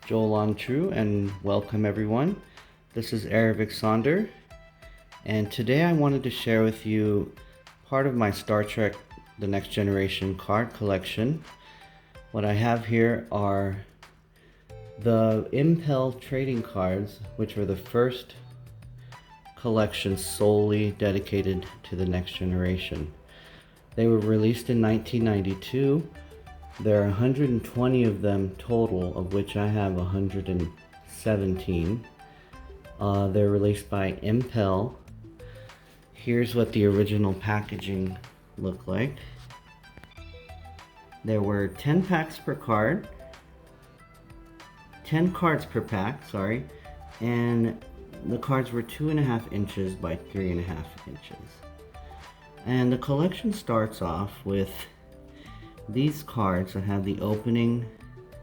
Joel on True, and welcome everyone. This is Aravic Sonder, and today I wanted to share with you part of my Star Trek The Next Generation card collection. What I have here are the Impel trading cards, which were the first collection solely dedicated to The Next Generation. They were released in 1992. There are 120 of them total, of which I have 117. They're released by Impel. Here's what the original packaging looked like. There were 10 packs per card, 10 cards per pack, sorry, and the cards were 2.5 inches by 3.5 inches. And the collection starts off with these cards that have the opening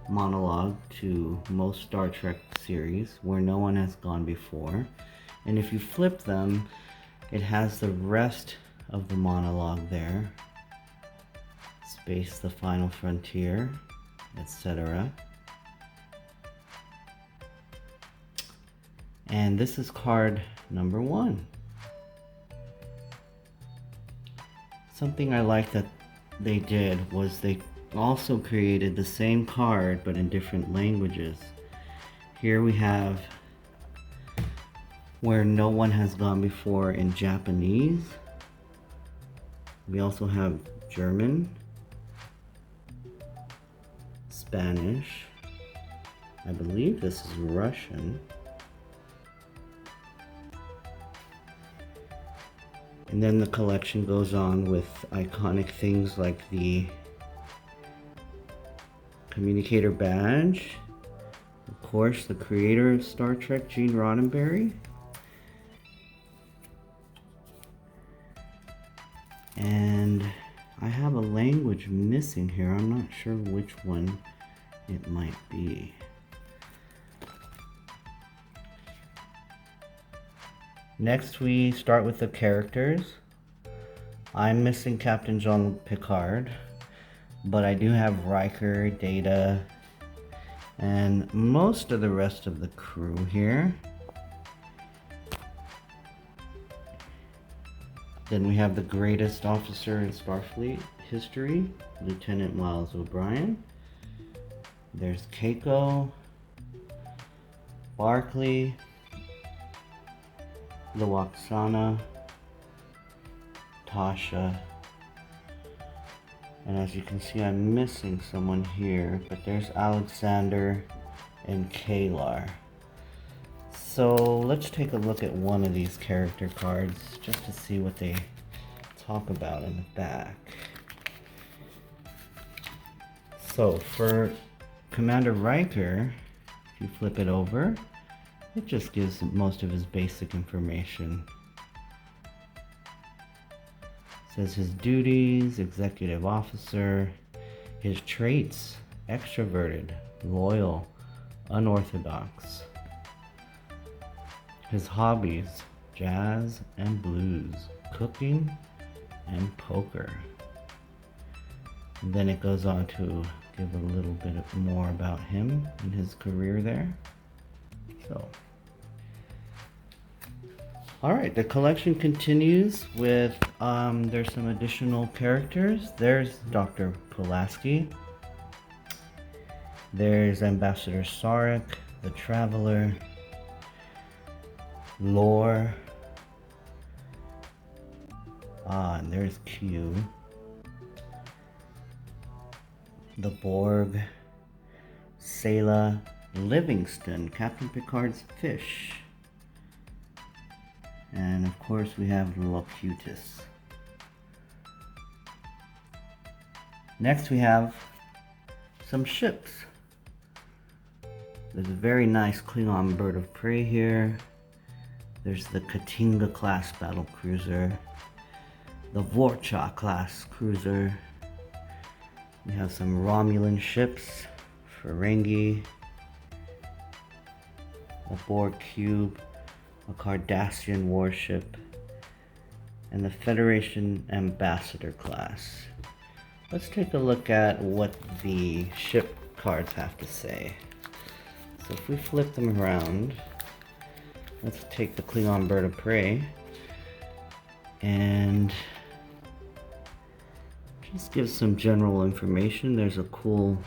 monologue to most Star Trek series, Where No One Has Gone Before. And if you flip them, it has the rest of the monologue there. Space, the Final Frontier, etc. And this is card number 1. Something I like that they did was they also created the same card but in different languages. Here we have Where No One Has Gone Before in Japanese. We also have German, Spanish, I believe this is Russian, and then the collection goes on with iconic things like the communicator badge, of course the creator of Star Trek, Gene Roddenberry, and I have a language missing here. I'm not sure which one it might be. Next we start with the characters. I'm missing Captain Jean Picard, but I do have Riker, Data, and most of the rest of the crew here. Then we have the greatest officer in Starfleet history, Lieutenant Miles O'Brien. There's Keiko, Barclay, Lawaksana, Tasha, and as you can see I'm missing someone here, but there's Alexander and Kalar. So let's take a look at one of these character cards just to see what they talk about in the back. So for Commander Riker, if you flip it over, it just gives most of his basic information. It says his duties, executive officer, his traits, extroverted, loyal, unorthodox. His hobbies, jazz and blues, cooking and poker. And then it goes on to give a little bit more about him and his career there. So, alright, the collection continues with, there's some additional characters. There's Dr. Pulaski. There's Ambassador Sarek, the Traveler, Lore. And there's Q. The Borg, Sayla, Livingston, Captain Picard's fish. And of course we have Locutus. Next we have some ships. There's a very nice Klingon bird of prey here. There's the Katinga class battle cruiser. The Vorcha class cruiser. We have some Romulan ships. Ferengi. A Borg cube. A Cardassian warship, and the Federation Ambassador class. Let's take a look at what the ship cards have to say. So if we flip them around, let's take the Klingon bird of prey and just give some general information. There's a cool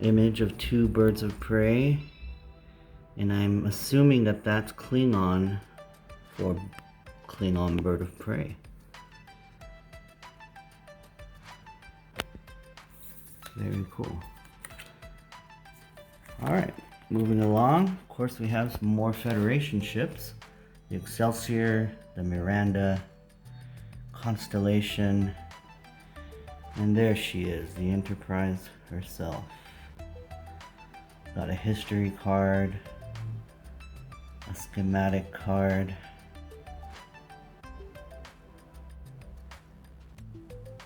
image of two birds of prey, and I'm assuming that that's Klingon for Klingon bird of prey. Very cool. Alright, moving along. Of course, we have some more Federation ships. The Excelsior, the Miranda, Constellation, and there she is, the Enterprise herself. Got a history card, a schematic card,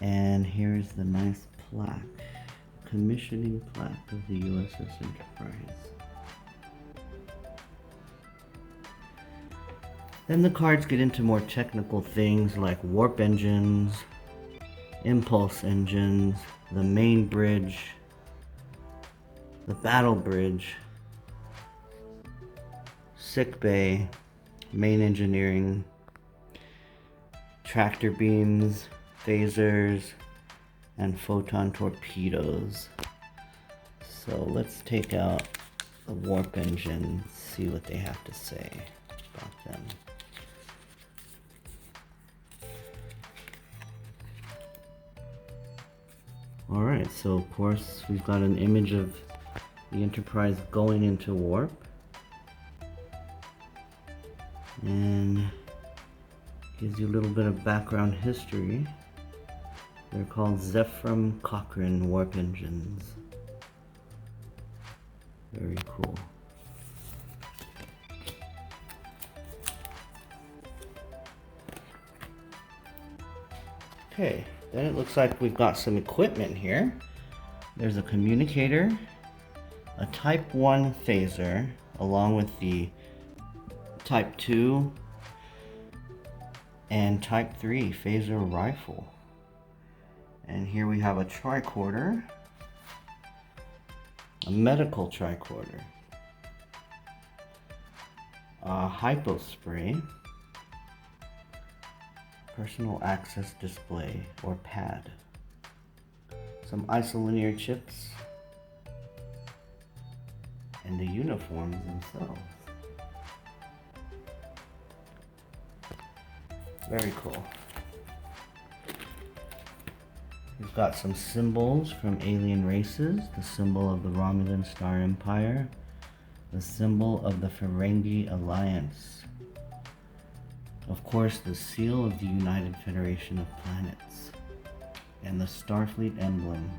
and here's the nice plaque, commissioning plaque of the USS Enterprise. Then the cards get into more technical things like warp engines, impulse engines, the main bridge, the battle bridge, sick bay, main engineering, tractor beams, phasers, and photon torpedoes. So let's take out the warp engine, see what they have to say about them. Alright, so of course we've got an image of the Enterprise going into warp. And gives you a little bit of background history. They're called Zephram Cochrane warp engines. Very cool. Okay, then it looks like we've got some equipment here. There's a communicator, a Type 1 phaser, along with the Type 2 and Type 3 phaser rifle. And here we have a tricorder, a medical tricorder, a hypospray, personal access display or pad, some isolinear chips, and the uniforms themselves. Very cool. We've got some symbols from alien races, the symbol of the Romulan Star Empire, the symbol of the Ferengi Alliance, of course the seal of the United Federation of Planets, and the Starfleet emblem.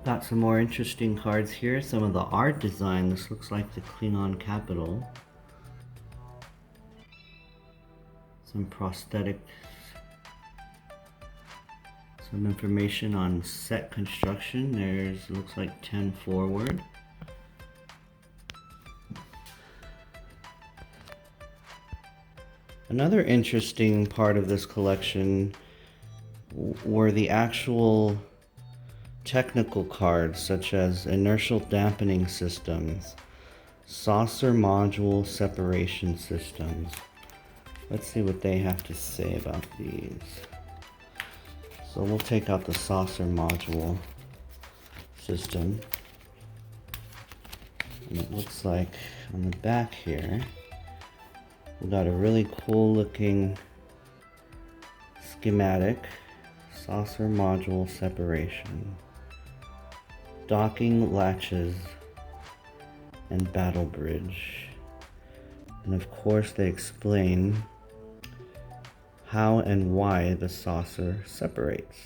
Got some more interesting cards here, some of the art design. This looks like the Klingon capital. Some prosthetics, some information on set construction. There's, looks like 10 forward. Another interesting part of this collection were the actual technical cards, such as inertial dampening systems, saucer module separation systems. Let's see what they have to say about these. So we'll take out the saucer module system. And it looks like on the back here, we got a really cool looking schematic, saucer module separation, docking latches, and battle bridge. And of course they explain how and why the saucer separates.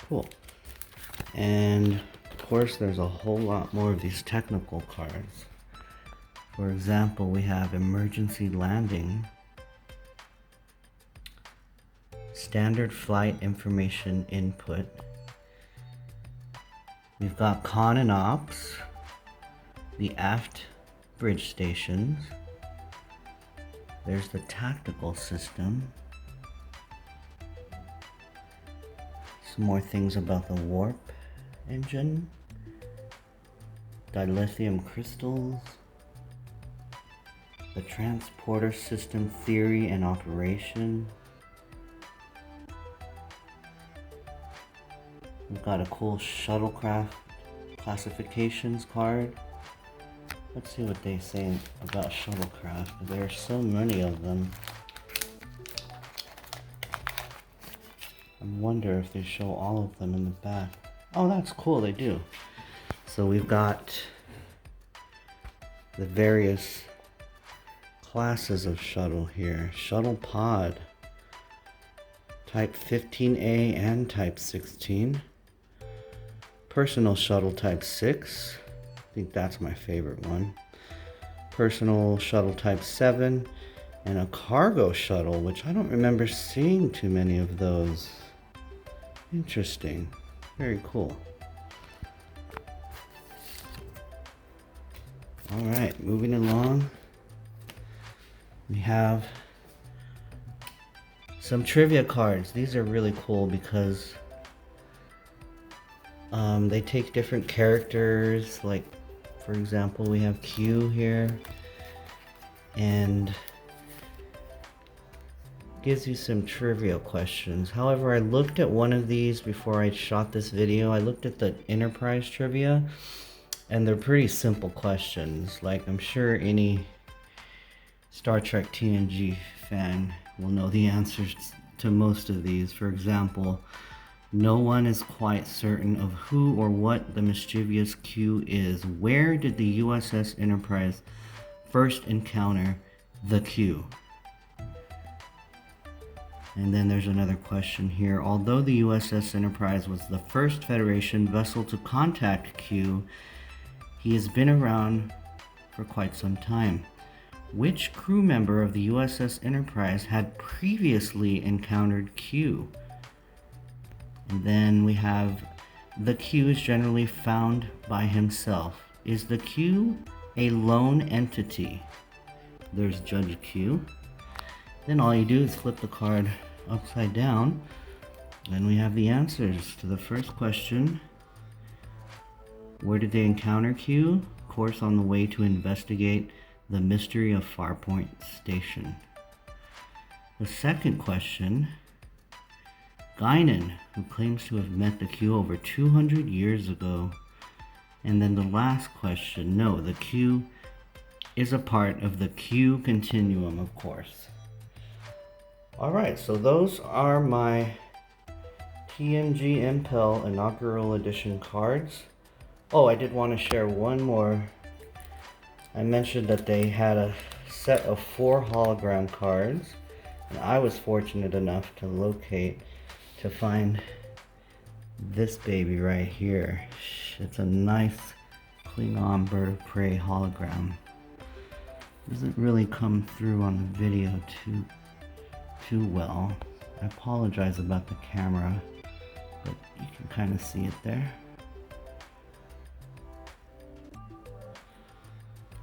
Cool. And of course there's a whole lot more of these technical cards. For example, we have emergency landing, standard flight information input. We've got con and ops, the aft bridge stations, There's the tactical system. Some more things about the warp engine. Dilithium crystals. The transporter system theory and operation. We've got a cool shuttlecraft classifications card. Let's see what they say about shuttlecraft. There are so many of them. I wonder if they show all of them in the back. Oh, that's cool, they do. So we've got the various classes of shuttle here. Shuttle pod, type 15A and type 16. Personal shuttle type 6. I think that's my favorite one. Personal shuttle type 7. And a cargo shuttle, which I don't remember seeing too many of those. Interesting. Very cool. Alright, moving along. We have some trivia cards. These are really cool because they take different characters. Like, for example, we have Q here. And gives you some trivia questions. However, I looked at one of these before I shot this video. I looked at the Enterprise trivia, and they're pretty simple questions. Like, I'm sure any Star Trek TNG fan will know the answers to most of these. For example, no one is quite certain of who or what the mischievous Q is. Where did the USS Enterprise first encounter the Q? And then there's another question here. Although the USS Enterprise was the first Federation vessel to contact Q, he has been around for quite some time. Which crew member of the USS Enterprise had previously encountered Q? And then we have, the Q is generally found by himself. Is the Q a lone entity? There's Judge Q. Then all you do is flip the card upside down, and we have the answers to the first question. Where did they encounter Q? Of course, on the way to investigate the mystery of Farpoint Station. The second question, Guinan, who claims to have met the Q over 200 years ago. And then the last question, no, the Q is a part of the Q continuum, of course. Alright, so those are my TNG Impel Inaugural Edition cards. Oh, I did want to share one more. I mentioned that they had a set of 4 hologram cards, and I was fortunate enough to find this baby right here. It's a nice Klingon Bird of Prey hologram. Doesn't really come through on the video too well. I apologize about the camera, but you can kind of see it there.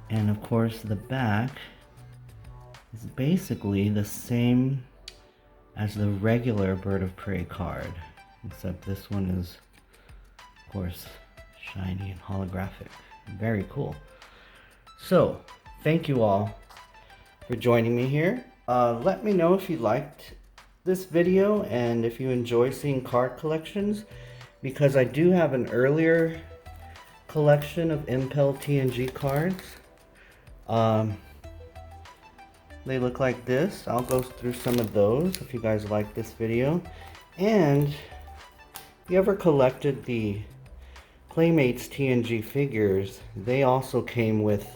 And of course the back is basically the same as the regular Bird of Prey card, except this one is, of course, shiny and holographic. Very cool. So, thank you all for joining me here. Let me know if you liked this video and if you enjoy seeing card collections, because I do have an earlier collection of Impel TNG cards. They look like this. I'll go through some of those if you guys like this video. And if you ever collected the Playmates TNG figures, they also came with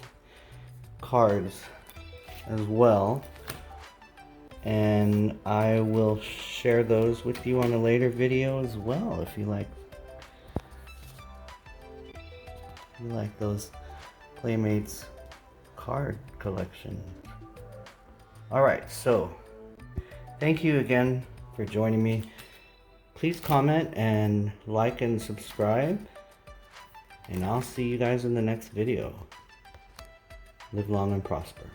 cards as well. And I will share those with you on a later video as well if you like those Playmates card collection. Alright, so thank you again for joining me. Please comment and like and subscribe, and I'll see you guys in the next video. Live long and prosper.